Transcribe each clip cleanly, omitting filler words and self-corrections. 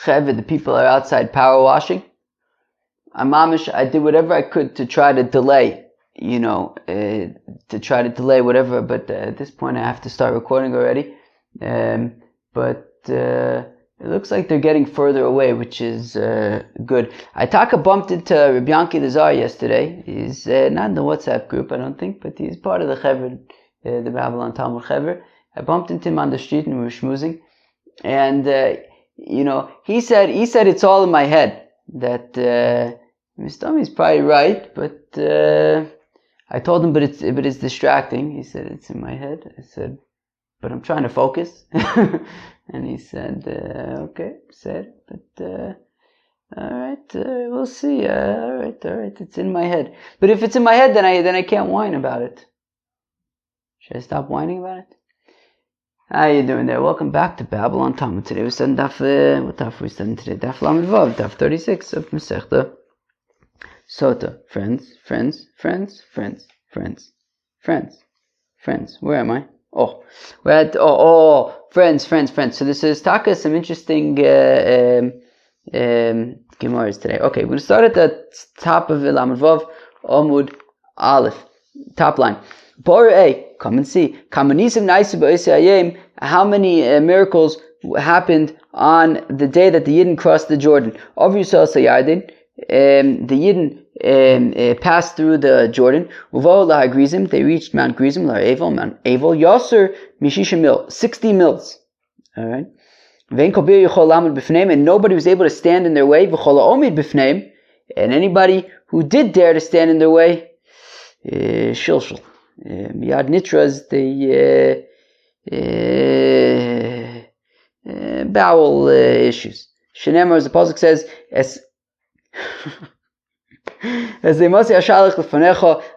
Cheved, the people are outside power washing. I did whatever I could to try to delay, whatever, but at this point I have to start recording already. But it looks like they're getting further away, which is good. Taka bumped into Rabbi Yanki the Tsar yesterday. He's not in the WhatsApp group, I don't think, but he's part of the Cheved, the Babylon Talmud Cheved. I bumped into him on the street and we were schmoozing. And, he said it's all in my head. That, Mr. Tommy's probably right, but, I told him, but it's distracting. He said, it's in my head. I said, but I'm trying to focus. And he said, okay, said, but, alright, we'll see. Alright, it's in my head. But if it's in my head, then I can't whine about it. Should I stop whining about it? How you doing there? Welcome back to Babylon Talmud. Today we're studying what daf are we studying today? Daf Lamed Vav, daf 36 of Masechta Sotah. Friends. Where am I? Oh, we're at friends. So this is Taka some interesting Gemaras today. Okay, we're going to start at the top of Lamed Vav, Amud Aleph, top line. Come and see. How many miracles happened on the day that the Yidden crossed the Jordan? The Yidden passed through the Jordan. They reached Mount Gerizim, Mount Avel. Yasser Mishisha Mil, 60 mils. Alright. And nobody was able to stand in their way. And anybody who did dare to stand in their way, Shilshal. Miyad Nitras, the bowel issues. Shenemar, as the pasuk says, as they must say,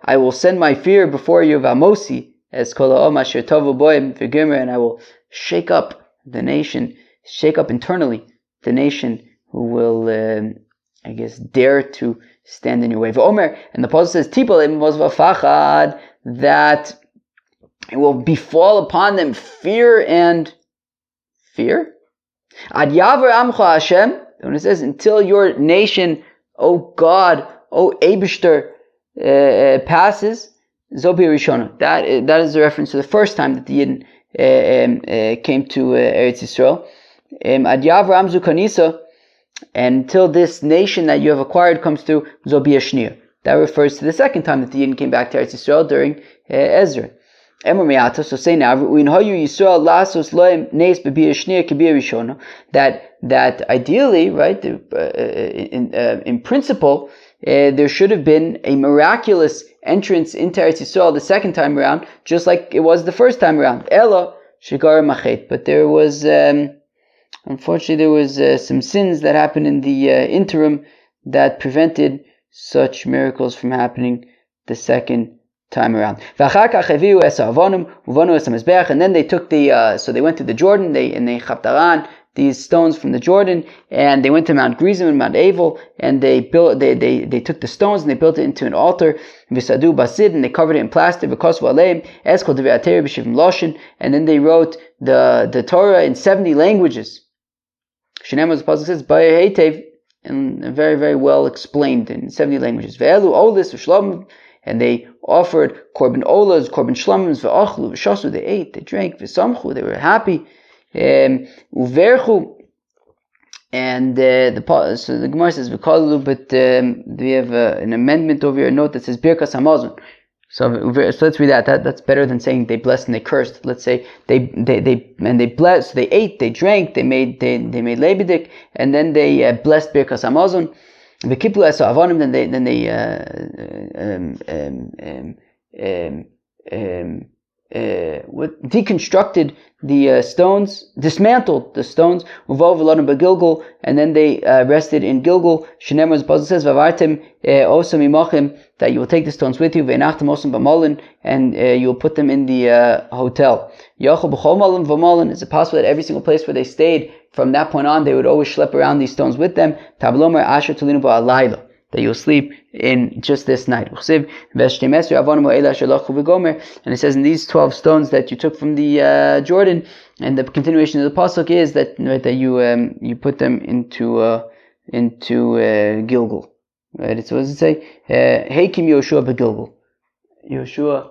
I will send my fear before you, Vamosi, as and I will shake up the nation, shake up internally the nation who will, dare to stand in your way. And the pasuk says, that it will befall upon them fear. Ad yaver amcha Hashem, when it says, until your nation, O God, O Eibishter, passes, Zobi Rishona. That is a reference to the first time that the Yidden came to Eretz Yisrael. Ad yaver amzu kanisa, until this nation that you have acquired comes through, Zobi Ashniya. That refers to the second time that the Yidden came back to Eretz Yisrael during Ezra. So say now, that ideally, right, in principle, there should have been a miraculous entrance into Eretz Yisrael the second time around, just like it was the first time around. Ella shigara machet, but there was, unfortunately, there was some sins that happened in the interim that prevented such miracles from happening the second time around. And then they took so they went to the Jordan, they chaptaran these stones from the Jordan, and they went to Mount Gerizim and Mount Avel, and they took the stones and they built it into an altar, and they covered it in plaster, and then they wrote the Torah in 70 languages. Shinem, as the pasuk says, and very, very well explained in 70 languages. And they offered korban olas, korban shlomim, ve'achlu, v'shasu, they ate, they drank, v'samchu, they were happy. Uverchu, and so the Gemara says v'kalu, but we have an amendment over here, a note that says birkas hamazon. So let's read that. That's better than saying they blessed and they cursed. Let's say they blessed, they ate, they drank, they made lebedik, and then they blessed birkas hamazon. The kiplu esa avonim, then they deconstructed the stones, dismantled the stones, and then they rested in Gilgal. Shenemar, the pasuk says, "Vavartem osam imachim," that you will take the stones with you, ve'enachtem osam b'malin, and you will put them in the hotel. Yachol b'chol malin v'malin. Is it possible that every single place where they stayed, from that point on, they would always schlep around these stones with them? Tablomer asher tulinu ba'alayla. that you'll sleep in just this night. And it says in these 12 stones that you took from the Jordan, and the continuation of the pasuk is that, right, that you put them into Gilgal. Right? So what does it say? Heikim Yoshua beGilgal. Yoshua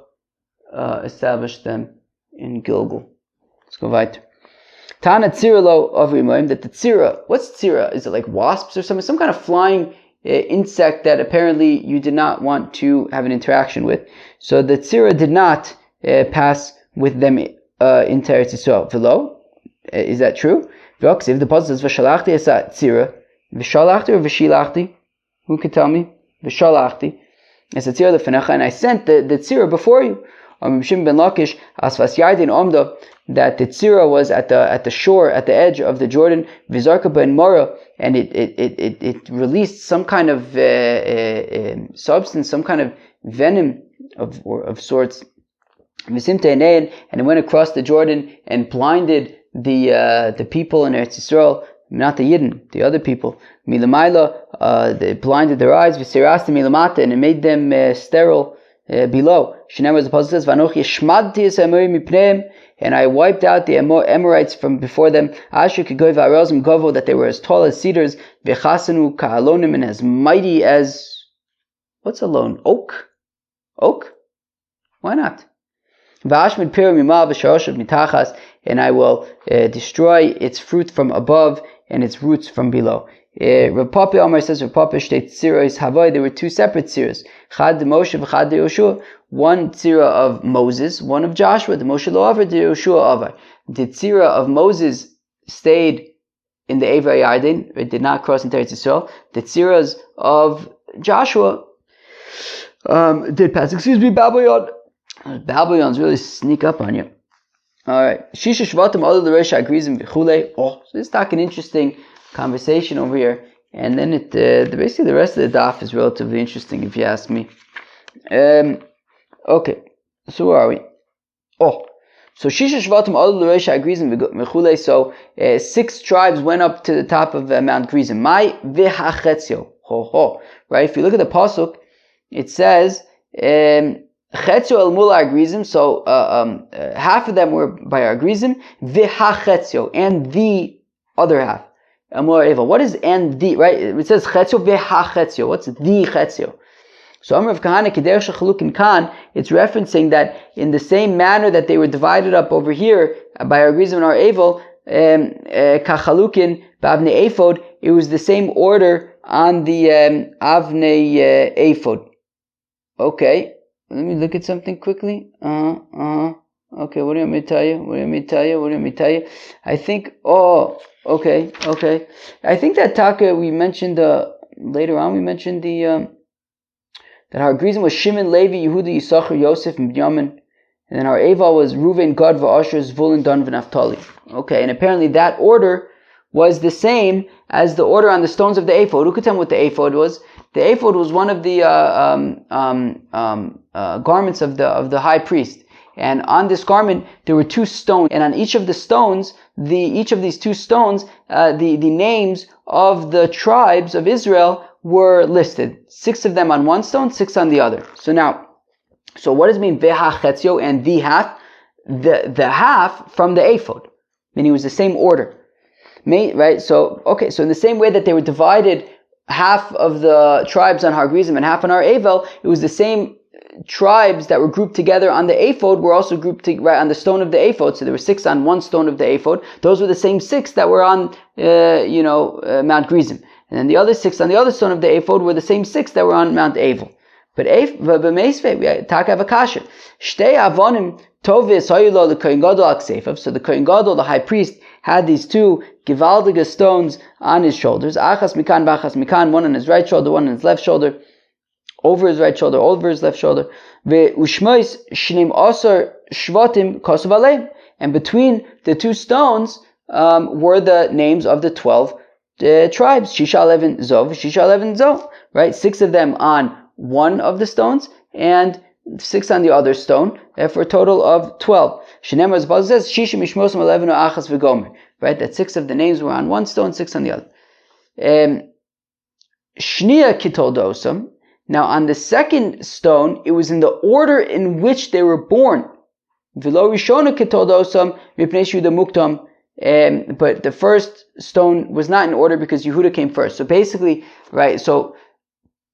established them in Gilgal. Let's go weiter. Tana tzira lo avimoim, that the tzira, what's tzira? Is it like wasps or something? Some kind of flying insect that apparently you did not want to have an interaction with. So the tzira did not pass with them into Eretz Yisrael. V'lo, is that true? V'oksiv, the pasuk says, v'shalachti esa tzira, v'shalachti or v'shilachti? Who could tell me? V'shalachti. Esa tzira lefenecha, and I sent the tzira before you. Shimon ben Lakish, asfas yardin omda, that the tzira was at the shore, at the edge of the Jordan, v'zarka ben mora, and it released some kind of substance, some kind of venom of sorts, and it went across the Jordan and blinded the people in Eretz Yisrael, not the Yidden, the other people. Milamaila, they blinded their eyes, v'sirasta milamata, and it made them sterile below. Shneimar, the pasuk says, "Vanochi shmadti es Amorim mipneim," and I wiped out the Amorites from before them. Asher kigoy v'arozim govo, that they were as tall as cedars, v'chasanu ka'alonim, and as mighty as, what's alone? Oak? Oak? Why not? V'ashmid pirim mimal v'shoroshav mitachas, and I will destroy its fruit from above and its roots from below. Rav Papa Omar says, Rav Papa state tziros havoi, there were two separate tziros. Chad de Moshe v'chad de Yoshua. One tzira of Moses, one of Joshua. The Moshe lo avar, the Yoshua avar. The tzira of Moses stayed in the Ever Yarden, it did not cross into Eretz Yisrael. The tziras of Joshua did pass. Excuse me, Babylon. Babylons really sneak up on you. Alright. Shisha Shvatim Ola L'Resha Agrizim V'chulei. Oh, so this is like an interesting conversation over here. And then basically the rest of the daf is relatively interesting if you ask me. Okay. So where are we? Oh. So Shisha Shvatim Ola L'Resha Agrizim V'chulei. So 6 tribes went up to the top of Mount Gerizim. Mai V'hachetzio. Ho ho. Right? If you look at the pasuk, it says Chetzio el mul Agrizim, so half of them were by Agrizim, v'hachetzio, and the other half. What is and the, right? It says Chetzio v'hachetzio. What's the Chetzio? So Amr of Kahana Kedersh Chaluk in Khan, it's referencing that in the same manner that they were divided up over here by Agrizim and our Evel, Kachalukin b'avnei ephod, it was the same order on the avnei ephod. Okay. Let me look at something quickly. Okay, what do you want me to tell you? I think, okay. I think that Taka, we mentioned, later on, we mentioned that our Grizim was Shimon, Levi, Yehuda, Yisachar, Yosef, and Binyamin. And then our Eval was Reuven, Gad, V'asher, Zvulun, Dan, V'naftali. Okay, and apparently that order was the same as the order on the stones of the ephod. Who could tell me what the ephod was? The ephod was one of the garments of the high priest, and on this garment there were 2 stones, and on each of the stones, each of these 2 stones, the names of the tribes of Israel were listed. 6 of them on one stone, 6 on the other. So what does it mean ve'hachetzio and the half? The half from the ephod, meaning it was the same order, right? So in the same way that they were divided, half of the tribes on Har Grizim and half on Har Evel, it was the same tribes that were grouped together on the ephod were also grouped right on the stone of the ephod. So there were 6 on one stone of the ephod. Those were the same 6 that were on Mount Grizim, and then the other 6 on the other stone of the ephod were the same 6 that were on Mount Evel. But b'meisvei we talk of a kasha. Shtei avonim tovis hayulo the kohen gadol aksefav. So the kohen gadol, the high priest, had these 2 givaldige stones on his shoulders. Achas mikan, b'achas mikan, one on his right shoulder, one on his left shoulder, over his right shoulder, over his left shoulder. Ve'ushmois shneim asar shvatim kosav aleim. And between the 2 stones were the names of the 12 tribes. Shisha 11 zov, Shisha 11 zov. Right, 6 of them on one of the stones and 6 on the other stone, for a total of 12. Shneimar, as Paul says, Shisha mishmosim 11 achas v'gomer. Right, that 6 of the names were on one stone, 6 on the other. Shnia Kitoldosam. Now on the second stone, it was in the order in which they were born. V'lo Rishona Kitoldosam Mipnei Yehuda Muktam. But the first stone was not in order because Yehuda came first. So basically, right, so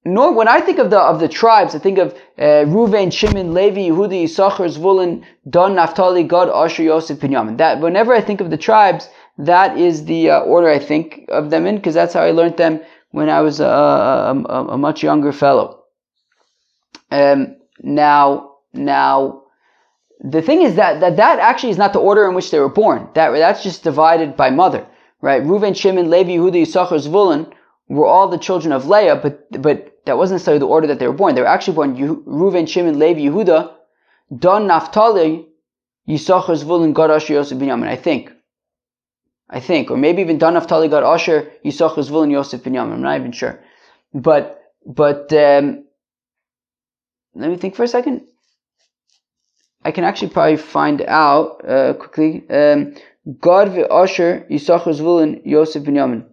when I think of the tribes, I think of Reuven, Shimon, Levi, Yehuda, Yisachar, Zvulun, Dan, Naphtali, Gad, Asher, Yosef, Binyamin. That whenever I think of the tribes, that is the order I think of them in, because that's how I learned them when I was a much younger fellow. Now, the thing is that actually is not the order in which they were born. That's just divided by mother, right? Reuven, Shimon, Levi, Yehuda, Yisachar, Zvulun were all the children of Leah, but that wasn't necessarily the order that they were born. They were actually born Reuven, Shimon, Levi, Yehuda, Dan, Naphtali, Yisachar, Zvulun, Gad, Asher, Yosef, Binyamin. I think, or maybe even Dan, Naphtali, Gad, Asher, Yisachar, Zvulun, Yosef, Binyamin. I'm not even sure. But let me think for a second. I can actually probably find out quickly. Gad, Asher, Yisachar, Zvulun, Yosef, Binyamin.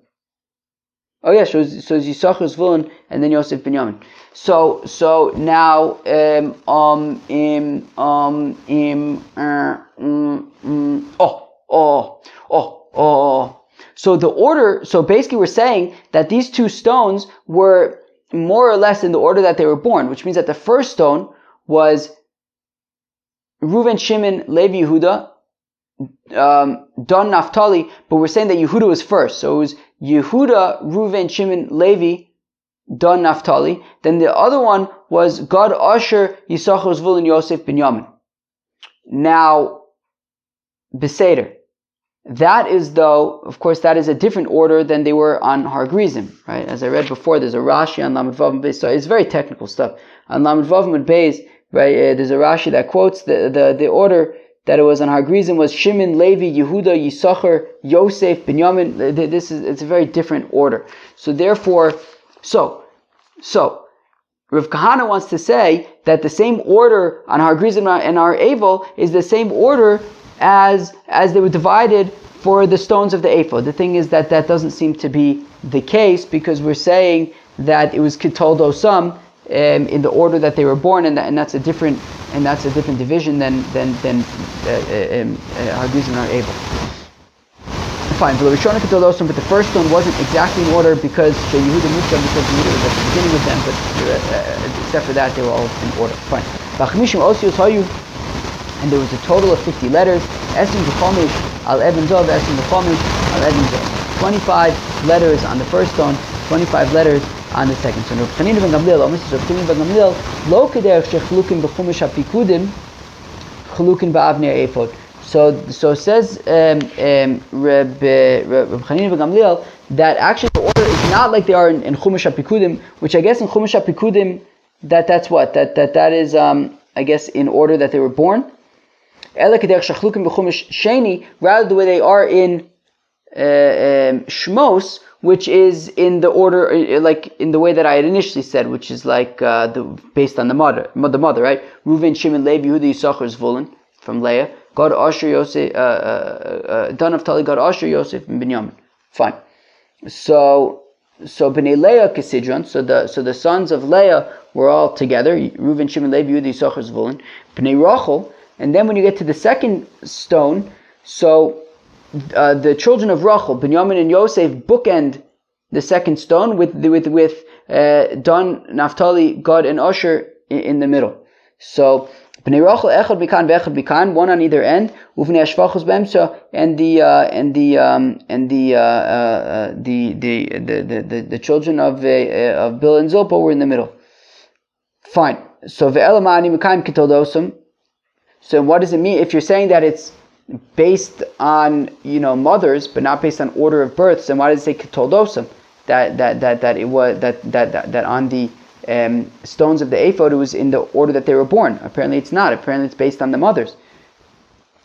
Oh yeah, so it's Yisachar, Zvulun, and then Yosef, Binyamin. So now So the order. So basically, we're saying that these two stones were more or less in the order that they were born, which means that the first stone was Reuven, Shimon, Levi, Yehuda, Dan, Naphtali, but we're saying that Yehuda was first. So it was Yehuda, Reuven, Shimon, Levi, Dan, Naphtali. Then the other one was Gad, Asher, Yisachar, Zvulun, Yosef, Binyamin. Now, Beseder. That is, though, of course, that is a different order than they were on Har Grizim, right? As I read before, there's a Rashi on Lamed Vav and Beis. So it's very technical stuff. On Lamed Vav and Beis, right, there's a Rashi that quotes the order that it was on Har Grizim was Shimon, Levi, Yehuda, Yisachar, Yosef, Binyamin. It's a very different order. So therefore, Rav Kahana wants to say that the same order on Har Grizim and Har Evel is the same order as they were divided for the stones of the ephod. The thing is that doesn't seem to be the case, because we're saying that it was Kitoldosam in the order that they were born, and that's a different division than Har Grizim and Har Evel. Fine, but the first stone wasn't exactly in order because Yehuda Yehuda was at the beginning with them, but except for that, they were all in order. Fine. And there was a total of 50 letters. 25 letters on the first stone, 25 letters on the second stone. So says Reb Chanina ben Gamliel that actually the order is not like they are in Chumash HaPikudim, which I guess in Chumash HaPikudim that's what that is I guess in order that they were born. Rather the way they are in Shmos, which is in the order, like in the way that I had initially said, which is like based on the mother, right? Reuven, Shimon, Levi, Yehuda, Yisachar, Zvulun from Leah. Gad, Asher, Yosef, Dan, Naphtali, Gad, Asher, Yosef, and Binyamin. Fine. So Bnei Leah Kesidron. So the sons of Leah were all together. Reuven, Shimon, Levi, Yehuda, Yisachar, Zvulun. Bnei Rachel. And then when you get to the second stone, so the children of Rachel, Binyamin and Yosef, bookend the second stone with Dan, Naphtali, Gad, and Asher in the middle. So Bnei Rachel echad bikan ve'echad bikan, one on either end. Uvnei Ashvachos be'emtza, and the children of Bill and Zilpah were in the middle. Fine. So ve'elamani mekayim kitoldosam. So what does it mean if you're saying that it's based on mothers but not based on order of births? Then why does it say kitoldosam? That on the stones of the ephod it was in the order that they were born. Apparently it's not. Apparently it's based on the mothers.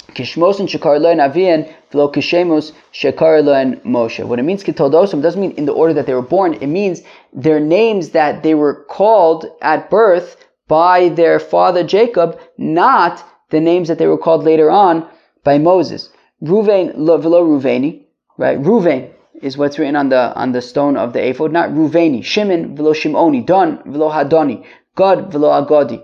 Kishmos and shekar lo and avian v'lo kishemos shekar lo and Moshe. What it means kitoldosam doesn't mean in the order that they were born. It means their names that they were called at birth by their father Jacob, not the names that they were called later on by Moses. Reuven v'lo Reuveni, right? Reuven is what's written on the stone of the ephod, not Ruveni. Shimon v'lo Shimoni, Don v'lo Hadoni, God v'lo Agodi.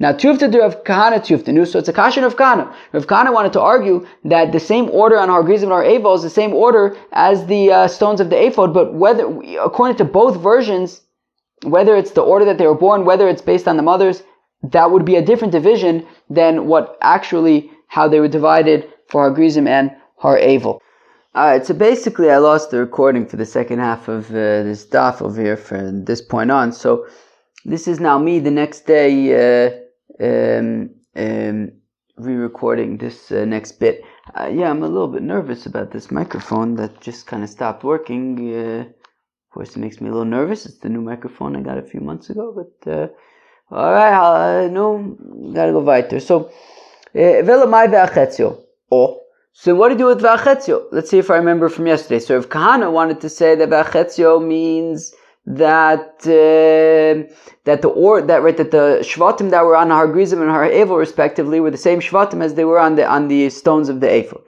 Now, Tufta de Rav Kahana Tuftanu, so it's a kasha of Kahana. Rav Kahana wanted to argue that the same order on Har Grizim and Har Evel is the same order as the stones of the ephod, but whether, according to both versions, whether it's the order that they were born, whether it's based on the mothers, that would be a different division than what actually, how they were divided for Har Grizim and Har Evel. Alright, so basically I lost the recording for the second half of this daf over here from this point on, so this is now me the next day re-recording this next bit. Yeah, I'm a little bit nervous about this microphone that just kind of stopped working. Of course, it makes me a little nervous. It's the new microphone I got a few months ago, but alright, no, gotta go weiter. So, ve'lamai ve'achetzio. Oh, so what do you do with ve'achetzio? Let's see if I remember from yesterday. So, if Kahana wanted to say that ve'achetzio means that the shvatim that were on Har Grizim and Har Evel respectively were the same shvatim as they were on the stones of the ephod.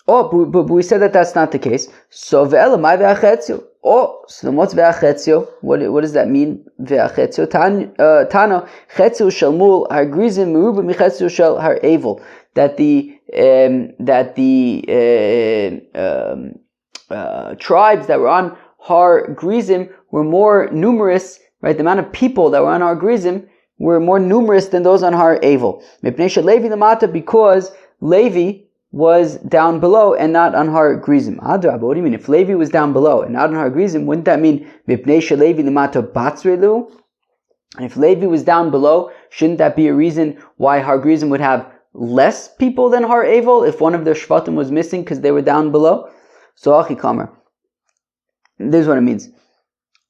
But we said that that's not the case. So ve'elamai ve'achetzio. Oh, so then what's ve'achetzio? What does that mean? Ve'achetzio tano chetzio shel mul Har Grizim meruba michetzio shel Har Evel. That the tribes that were on Har Grizim were more numerous, right? The amount of people that were on Har Grizim were more numerous than those on Har Evel. Because Levi was down below and not on Har Grizim. Adrabah, what do you mean? If Levi was down below and not on Har Grizim, wouldn't that mean and if Levi was down below, shouldn't that be a reason why Har Grizim would have less people than Har Evel if one of their shvatim was missing because they were down below? So Achi Kamer, this is what it means.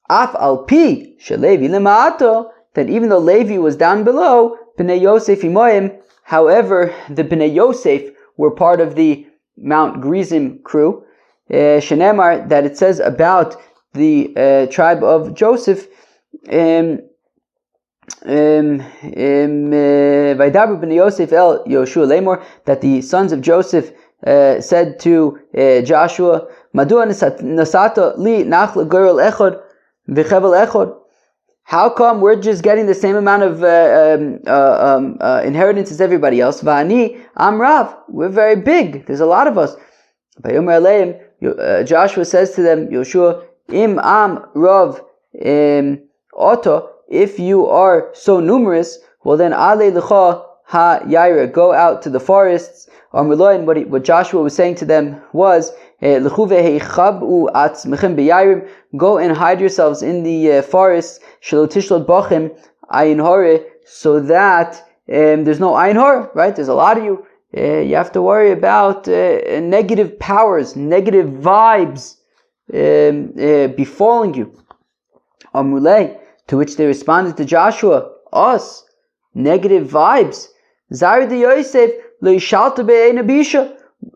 Af al pi shelevi lema'ato, that even though Levi was down below, Bnei Yosef imoim, however, the Bnei Yosef were part of the Mount Grizim crew. Shenemar, that it says about the tribe of Joseph, Vaydaber b'nei Yosef el Yoshua lemor, that the sons of Joseph said to Joshua, Madua nasata li nachla gerel echod v'chevel echod. How come we're just getting the same amount of inheritance as everybody else? Va'ani amrav, we're very big. There's a lot of us. Vayomer aleim, Joshua says to them, Yoshua, im am rav oto, if you are so numerous, well then ale lecha ha yaira, go out to the forests. What Joshua was saying to them was, go and hide yourselves in the forests, so that there's no ayin hora, right? There's a lot of you. You have to worry about negative powers, negative vibes befalling you. Amulei, to which they responded to Joshua, us, negative vibes. Zari de Yosef,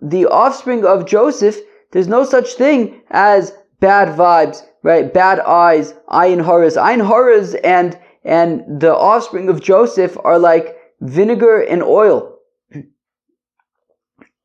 the offspring of Joseph, there's no such thing as bad vibes, right? Bad eyes, ayin horas. Ayin horas and the offspring of Joseph are like vinegar and oil.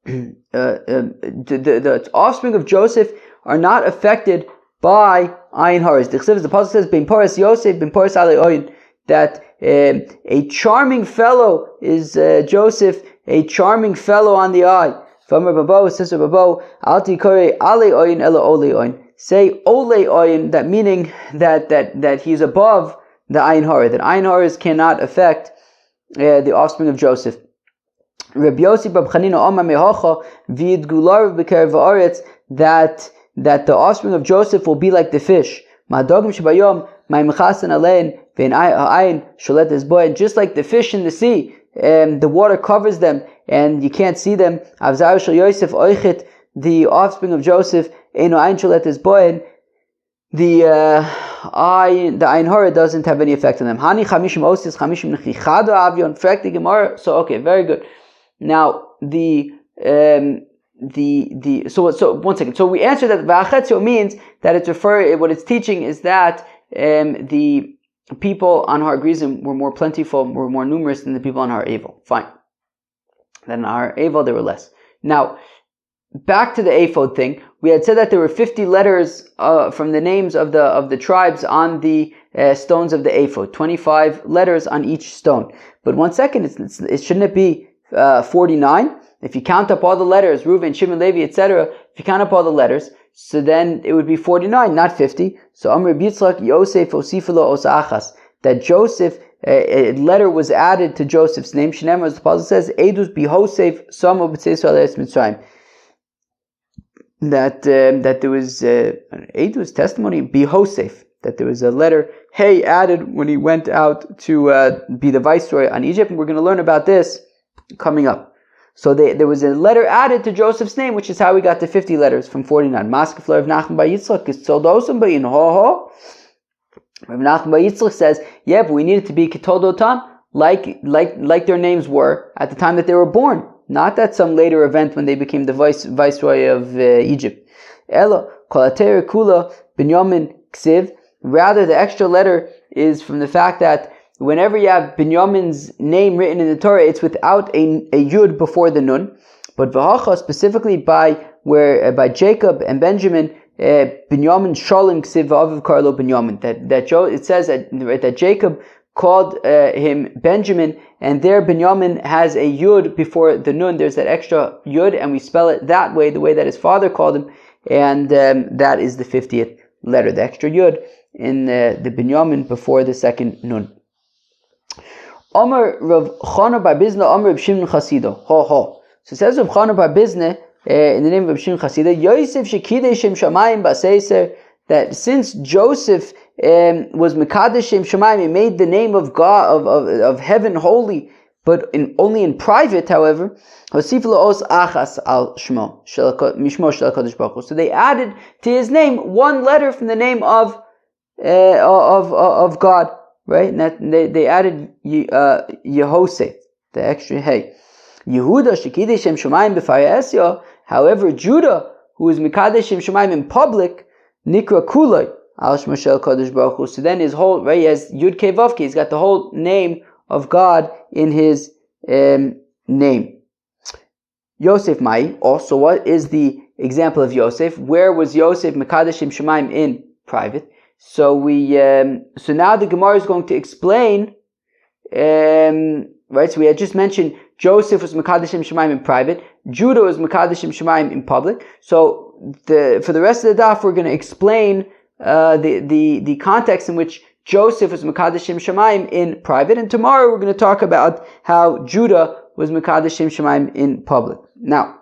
The offspring of Joseph are not affected by ayin horas. The Pasuk says, "Ben poras Yosef, ben poras ale oyin," that a charming fellow is Joseph, a charming fellow on the eye. Sister Babo, Alti Kore Ale Oyin Ela Ole Oyin. Say Ole Oyin, that meaning that he's above the Ayin Hora, that Ayin Horas cannot affect the offspring of Joseph. Rabbi Yossi Bab Chanina Omar Mehocha Vid Gular B'Kerev Haaretz, that the offspring of Joseph will be like the fish. Ma'adogim Shabayom Ma'imchasan Alein Vein Ayin Sholet Ezboy, just like the fish in the sea. The water covers them and you can't see them. Avzar shel Yosef oichet, the offspring of Joseph, eino ayin sholet es boen, the ayin hora doesn't have any effect on them. Hani chamishim osis chamishim nechichado avion. Fact the Gemara. So okay, very good. Now so 1 second. So we answered that va'achetzio means that it's what it's teaching is that the people on Har Grizim were more plentiful, were more numerous than the people on Har Evel. Fine. Then our ephod there were less. Now, back to the ephod thing. We had said that there were 50 letters from the names of the tribes on the stones of the ephod. 25 letters on each stone. But 1 second, shouldn't it be 49? If you count up all the letters, Reuven, Shimon, Levi, etc., if you count up all the letters, so then it would be 49, not 50. So Amr Yitzchak Yosef Osifilo Osachas. That Joseph, a letter was added to Joseph's name. Shneimar, as the Pasuk says, Edus Bihosef Samo B'Tzei Eretz Mitzrayim. That there was Edus testimony Bihosef, that there was a letter added when he went out to be the viceroy on Egypt, and we're going to learn about this coming up. So there was a letter added to Joseph's name, which is how we got to 50 letters from 49. Maskefler of Nachman by Yitzchak is Tzoldosim by in ho. Rav Nachman by Yitzchak says, yeah, but we needed to be Ketoldotam, like their names were at the time that they were born, not at some later event when they became the viceroy of Egypt. Elo Kolater Kula Binyamin Ksiv. Rather, the extra letter is from the fact that whenever you have Binyamin's name written in the Torah, it's without a yud before the nun. But v'hacha, specifically by Jacob and Benjamin, Binyamin Shalom Ksiv v'aviv Karlo Binyamin. It says that Jacob called him Benjamin, and there Binyamin has a yud before the nun. There's that extra yud, and we spell it that way, the way that his father called him, and that is the 50th letter, the extra yud in the Binyamin before the second nun. Amar Rav Chana bar Bizna, Amar Rav Shimon Chasido. So it says Rav Chana bar Bizna in the name of Rav Shimon Chasido, Yosef shekidei shem shamayim b'seiser, that since Joseph was mekadesh shem shamayim, he made the name of God of heaven holy, but only in private. However, hosif laos achas al shmo mishmo shel Hakadosh Baruch Hu. So they added to his name one letter from the name of God. Right, and that they added Yehosef, the extra hey. Yehuda shekidei shem shamayim b'farei. However, Judah, who is mekadesh shem shamayim in public, nikra kulay al shmo shel Kadosh Baruch Hu. So then his whole, right, he has Yud Kei Vav Kei. He's got the whole name of God in his name. Yosef Mai. Also, what is the example of Yosef? Where was Yosef mekadesh shem shamayim in private? So so now the Gemara is going to explain, right? So we had just mentioned Joseph was Mekadesh Shem Shamayim in private, Judah was Mekadesh Shem Shamayim in public. So for the rest of the daf, we're going to explain the context in which Joseph was Mekadesh Shem Shamayim in private, and tomorrow we're going to talk about how Judah was Mekadesh Shem Shamayim in public. Now,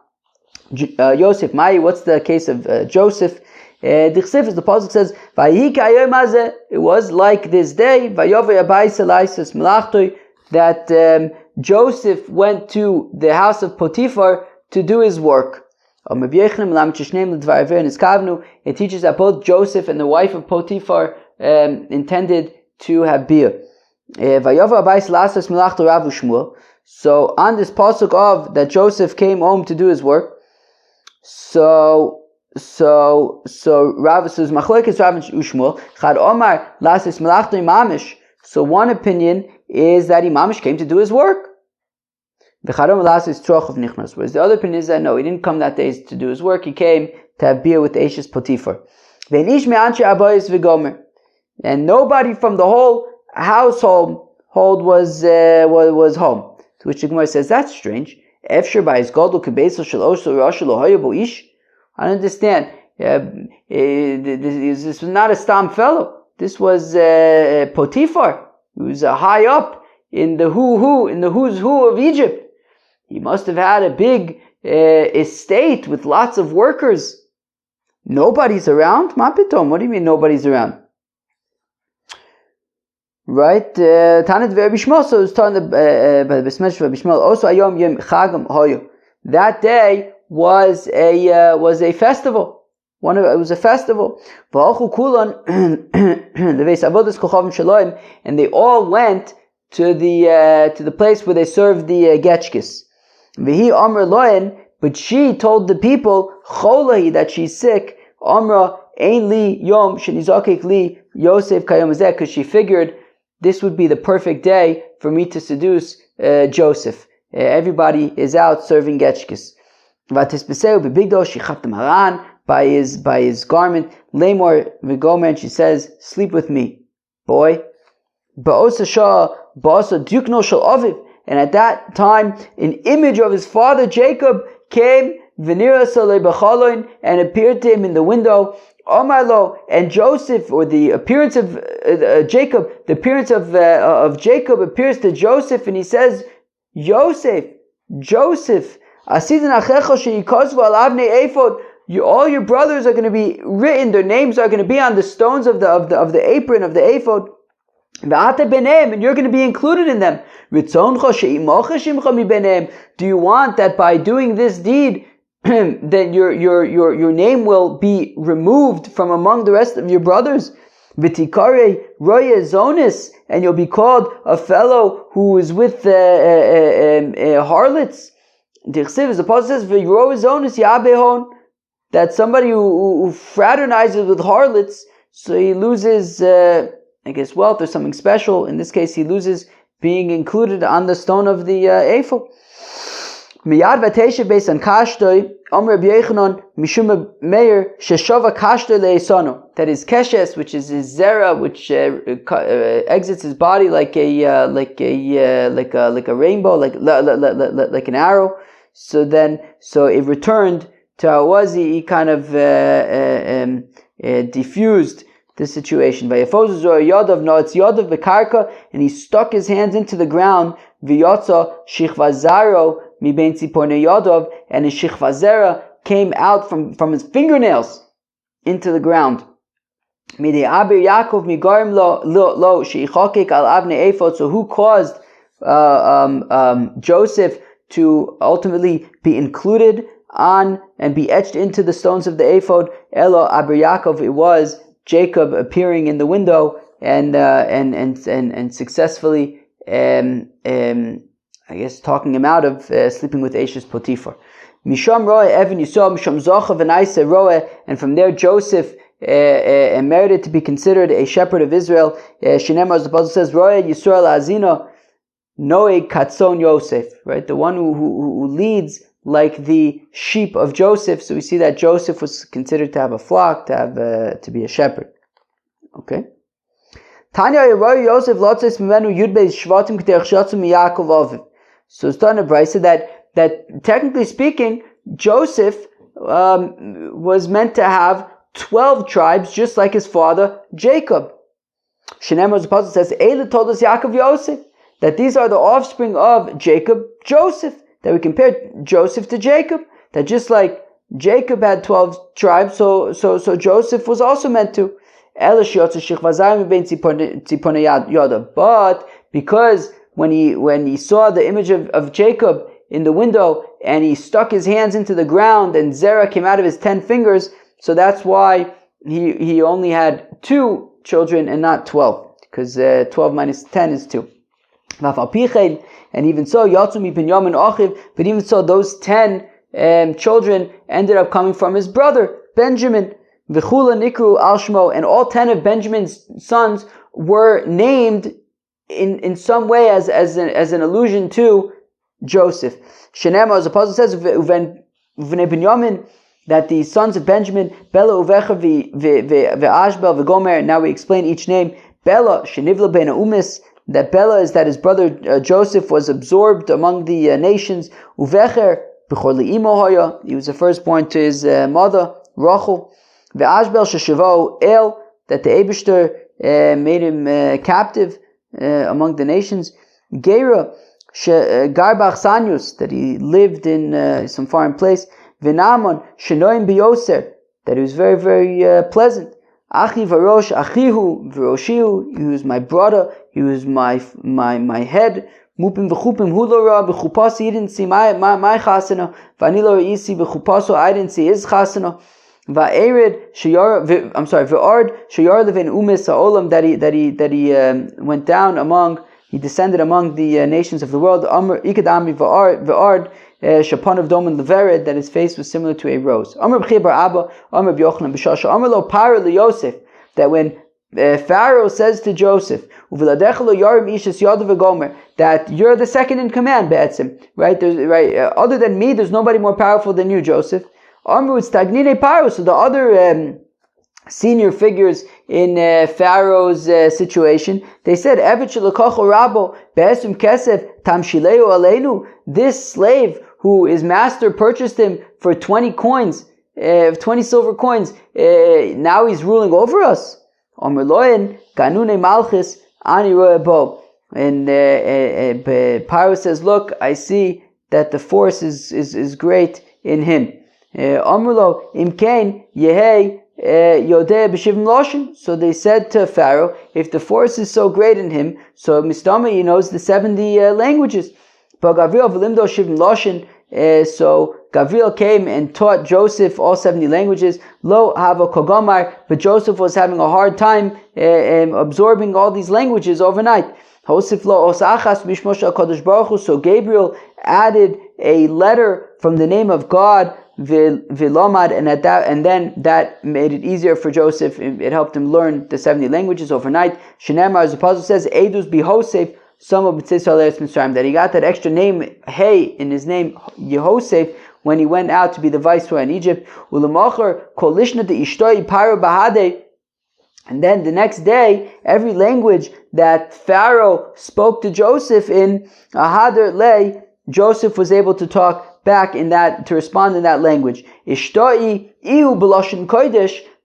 Yosef Mai, what's the case of Joseph? Dichsif, as the pasuk says, it was like this day that Joseph went to the house of Potiphar to do his work. It teaches that both Joseph and the wife of Potiphar intended to have beer. So on this pasuk of that Joseph came home to do his work, so Rav says machlokes Rav and Shmuel. Chad Omar lasis melachto mamish. So one opinion is that Imamish came to do his work. V'chad Omar lasis troch of nichnas. Whereas the other opinion is that no, he didn't come that day to do his work. He came to have beer with Eishes Potiphar. Ve'nish me'anche abayis v'gomer. And nobody from the whole household was home. To which the Gemara says that's strange. Efshir by his gadol kebeisel shel osel rashel lohayabu ish. I don't understand. This was not a stam fellow. This was Potiphar, who was high up in the who's who of Egypt. He must have had a big estate with lots of workers. Nobody's around? Mapitom, what do you mean nobody's around? Right? Tanit ve'Bishmal, so it was taught by the Besmesh ve'Bishmal. Also, ayom yom chagam hoyo. That day was a festival. It was a festival. And they all went to the place where they served the getchkis. But she told the people that she's sick. Amra ein li yom shenizakek li Yosef kayom because she figured this would be the perfect day for me to seduce Joseph. everybody is out serving getchkes. V'tisbeseu bebigdo shichavtem haran, by his garment. Lemor v'gomer, and she says, sleep with me, boy. Ba'osa shah ba'osa dukno shel aviv, and at that time an image of his father Jacob came v'nirasa lebachaloin, and appeared to him in the window. Omarlo, and Joseph, or the appearance of Jacob, the appearance of Jacob appears to Joseph, and he says, Joseph, Asidin achecha sheyikozvu al avnei ephod. All your brothers are going to be written; their names are going to be on the stones of the apron of the ephod. And you're going to be included in them. Do you want that by doing this deed, that your name will be removed from among the rest of your brothers? V'tikare roye zonis, and you'll be called a fellow who is with harlots. Dichsiv, as the apostle says, v'yro zonis yabehon, that somebody who fraternizes with harlots, so he loses, wealth or something special. In this case, he loses being included on the stone of the ephod. Miyad v'teisha beis an kashtoi, Omer Rabbi Yechanan, Mishum Meir, Sheshova kashtoi le'esano. That is keshes, which is his zera, which exits his body like a rainbow, like an arrow. So it returned to how it was. He kind of diffused the situation. Vayafozu zor yadav, no, it's yadav bekarka, and he stuck his hands into the ground. V'yotza shichvazaro mi bein tzipornei yadav, and his shichvazera came out from his fingernails into the ground. Midei aber Yaakov migarim lo sheichakek al avnei ephod. So who caused Joseph to ultimately be included on and be etched into the stones of the ephod? Elo aber Yaakov, it was Jacob appearing in the window and successfully, talking him out of sleeping with Eshes Potiphar. Misham roe Evan Yisrael Misham Zocha v'naisa roe, and from there Joseph merited to be considered a shepherd of Israel. Shinemar, as the Bible says, roe Yisrael azino noe katzon Yosef, right? The one who leads like the sheep of Joseph. So we see that Joseph was considered to have a flock, to be a shepherd. Okay. Tanya Yosef lotzes mimenu yudbeis shvatim k'derech shatzum miYaakov aviv. So it's done a brisa that technically speaking, Joseph was meant to have 12 tribes, just like his father Jacob. Shneimar, the apostle says, Eila told us Yaakov Yosef, that these are the offspring of Jacob, Joseph. That we compared Joseph to Jacob, that just like Jacob had 12 tribes, so Joseph was also meant to. But because when he saw the image of Jacob in the window, and he stuck his hands into the ground, and Zerah came out of his 10 fingers, so that's why he only had 2 children and not 12, because 12 minus 10 is 2. And even so, Yatsumi bin Yamin Achiv, but even so, those 10 children ended up coming from his brother, Benjamin. V'chula nikru al shmo, and all 10 of Benjamin's sons were named in some way as an allusion to Joseph. Shenema, as the apostle says, V'nei Binyamin, that the sons of Benjamin, Bela uvecha v'ashbel v'gomer, now we explain each name. Bela, shenivla ben umis, that Bela is that his brother Joseph was absorbed among the nations. Uvecher b'chor li'imo hoya, he was the firstborn to his mother Rachel. Ve'ashbel sheshavo el, that the Eibishter made him captive among the nations. Gera garbach sanyus, that he lived in some foreign place. Ve'namon shenoim biyoser, that he was very, very pleasant. Achi varosh achihu v'roshihu, he was my brother, he was my head. Mupim v'chupim hu lo ra b'chupasi, he didn't see my chasana. V'ani lo re'isi b'chupaso, I didn't see his chasana. Va'erid sheyar, v'ard sheyar levin umis ha'olam, that he went down he descended among the nations of the world. Amr ikadami v'ard Shapan of Doman Levered, that his face was similar to a rose. Amr B'chi Bar Abba, Amr B'Yochanan B'Shasha, Amr Lo Para Yosef, that when Pharaoh says to Joseph, that you're the second in command, Be'etzim, right? Other than me, there's nobody more powerful than you, Joseph. So the other senior figures in Pharaoh's situation, they said, this slave who his master purchased him for 20 coins, 20 silver coins, now he's ruling over us. And Pharaoh says, look, I see that the force is great in him. So they said to Pharaoh, if the force is so great in him, so Mistama, he knows the 70 languages. So Gabriel came and taught Joseph all 70 languages. Lo hava kogomar, but Joseph was having a hard time absorbing all these languages overnight. So Gabriel added a letter from the name of God, Vilomad, and then that made it easier for Joseph. It helped him learn the 70 languages overnight. Shenamar, as the apostle says, Eidus bihosef, that he got that extra name, Hey, in his name, Yehosef, when he went out to be the viceroy in Egypt. And then the next day, every language that Pharaoh spoke to Joseph in, Ahader Le, Joseph was able to talk back in that, to respond in that language.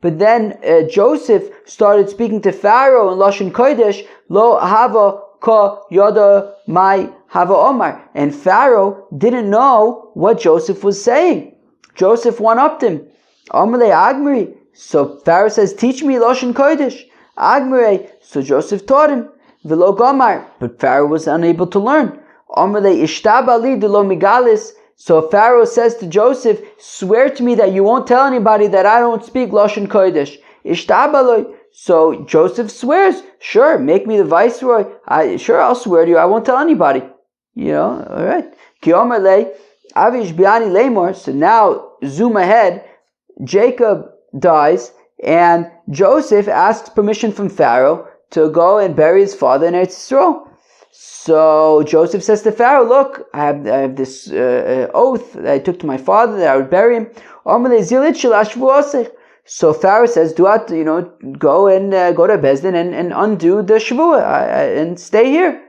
But then Joseph started speaking to Pharaoh in Lashon Kodesh, Lo hava ka yada mai hava omar. And Pharaoh didn't know what Joseph was saying. Joseph one-upped him. Amalei Agmari. So Pharaoh says, teach me Lashon Kodesh. Agmari. So Joseph taught him. Velo Gomar. But Pharaoh was unable to learn. Amalei Ishtabali de lo migalis. So Pharaoh says to Joseph, swear to me that you won't tell anybody that I don't speak Lashon Kodesh. Ishtabali. So Joseph swears, sure, make me the viceroy. Sure, I'll swear to you. I won't tell anybody. All right. So now, zoom ahead. Jacob dies, and Joseph asks permission from Pharaoh to go and bury his father in Eretz Yisrael. So Joseph says to Pharaoh, look, I have this oath that I took to my father that I would bury him. So Pharaoh says, go to Bezdin and undo the Shavuah and stay here.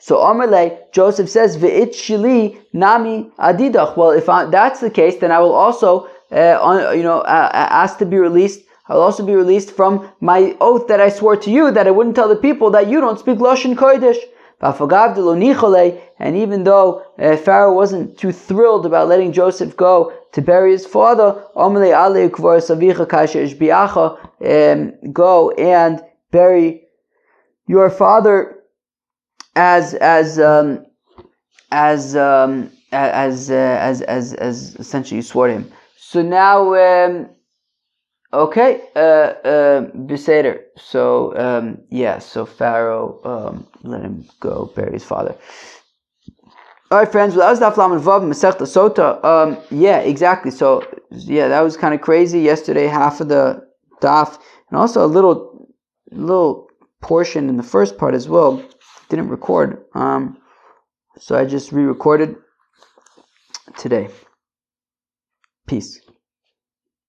So Amalei, Joseph says, Ve'it shili nami adidach. Well, if that's the case, then I will also, ask to be released. I will also be released from my oath that I swore to you that I wouldn't tell the people that you don't speak Lashon Kodesh. And even though Pharaoh wasn't too thrilled about letting Joseph go to bury his father, go and bury your father as essentially you swore to him. So now, Beseder. So so Pharaoh let him go bury his father. All right, friends. Well, that was Daf Lamed Vav Masechta Sotah. Exactly. So that was kind of crazy. Yesterday, half of the daf, and also a little portion in the first part as well. Didn't record. So I just re-recorded today. Peace.